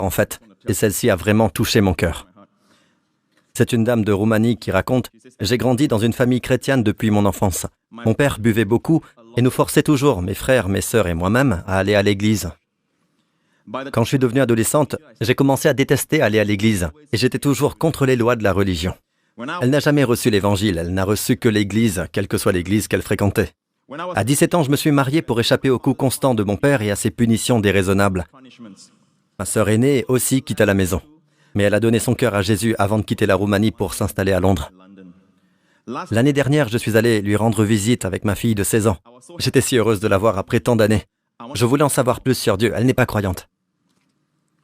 en fait, et celle-ci a vraiment touché mon cœur. C'est une dame de Roumanie qui raconte « J'ai grandi dans une famille chrétienne depuis mon enfance. Mon père buvait beaucoup et nous forçait toujours, mes frères, mes sœurs et moi-même, à aller à l'église. Quand je suis devenue adolescente, j'ai commencé à détester aller à l'église et j'étais toujours contre les lois de la religion. Elle n'a jamais reçu l'évangile, elle n'a reçu que l'église, quelle que soit l'église qu'elle fréquentait. À 17 ans, je me suis mariée pour échapper aux coups constants de mon père et à ses punitions déraisonnables. Ma sœur aînée aussi quitta la maison. Mais elle a donné son cœur à Jésus avant de quitter la Roumanie pour s'installer à Londres. L'année dernière, je suis allé lui rendre visite avec ma fille de 16 ans. J'étais si heureuse de la voir après tant d'années. Je voulais en savoir plus sur Dieu, elle n'est pas croyante.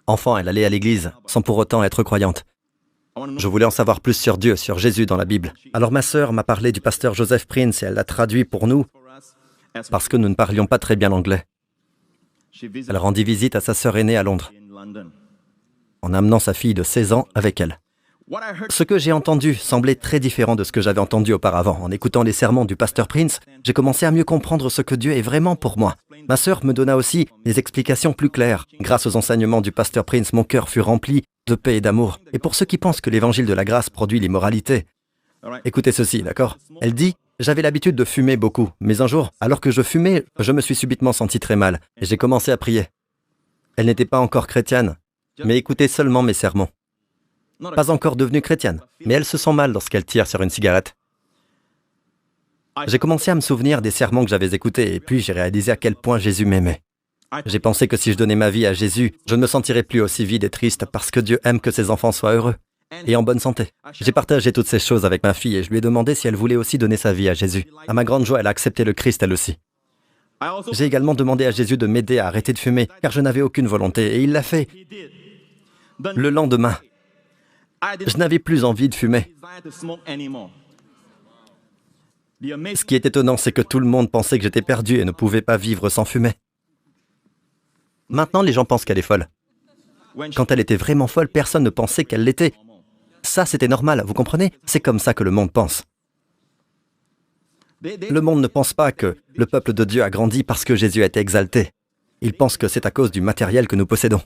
Enfant, elle allait à l'église, sans pour autant être croyante. Je voulais en savoir plus sur Dieu, sur Jésus dans la Bible. Alors ma sœur m'a parlé du pasteur Joseph Prince et elle l'a traduit pour nous, parce que nous ne parlions pas très bien l'anglais. Elle rendit visite à sa sœur aînée à Londres, en amenant sa fille de 16 ans avec elle. Ce que j'ai entendu semblait très différent de ce que j'avais entendu auparavant. En écoutant les sermons du pasteur Prince, j'ai commencé à mieux comprendre ce que Dieu est vraiment pour moi. Ma sœur me donna aussi des explications plus claires. Grâce aux enseignements du pasteur Prince, mon cœur fut rempli de paix et d'amour. Et pour ceux qui pensent que l'évangile de la grâce produit l'immoralité, écoutez ceci, d'accord? Elle dit « J'avais l'habitude de fumer beaucoup, mais un jour, alors que je fumais, je me suis subitement senti très mal et j'ai commencé à prier. » Elle n'était pas encore chrétienne, mais écoutez seulement mes sermons. Pas encore devenue chrétienne, mais elle se sent mal lorsqu'elle tire sur une cigarette. J'ai commencé à me souvenir des sermons que j'avais écoutés, et puis j'ai réalisé à quel point Jésus m'aimait. J'ai pensé que si je donnais ma vie à Jésus, je ne me sentirais plus aussi vide et triste parce que Dieu aime que ses enfants soient heureux et en bonne santé. J'ai partagé toutes ces choses avec ma fille et je lui ai demandé si elle voulait aussi donner sa vie à Jésus. À ma grande joie, elle a accepté le Christ elle aussi. J'ai également demandé à Jésus de m'aider à arrêter de fumer, car je n'avais aucune volonté, et il l'a fait. Le lendemain, je n'avais plus envie de fumer. Ce qui est étonnant, c'est que tout le monde pensait que j'étais perdu et ne pouvait pas vivre sans fumer. Maintenant, les gens pensent qu'elle est folle. Quand elle était vraiment folle, personne ne pensait qu'elle l'était. Ça, c'était normal, vous comprenez? C'est comme ça que le monde pense. Le monde ne pense pas que le peuple de Dieu a grandi parce que Jésus a été exalté. Il pense que c'est à cause du matériel que nous possédons.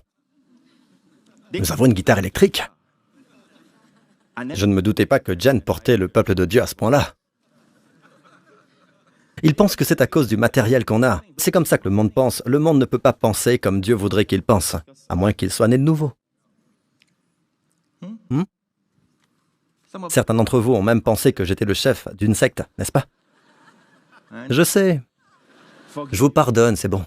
Nous avons une guitare électrique. Je ne me doutais pas que Jen portait le peuple de Dieu à ce point-là. Ils pensent que c'est à cause du matériel qu'on a. C'est comme ça que le monde pense. Le monde ne peut pas penser comme Dieu voudrait qu'il pense, à moins qu'il soit né de nouveau. Certains d'entre vous ont même pensé que j'étais le chef d'une secte, n'est-ce pas? Je sais. Je vous pardonne, c'est bon.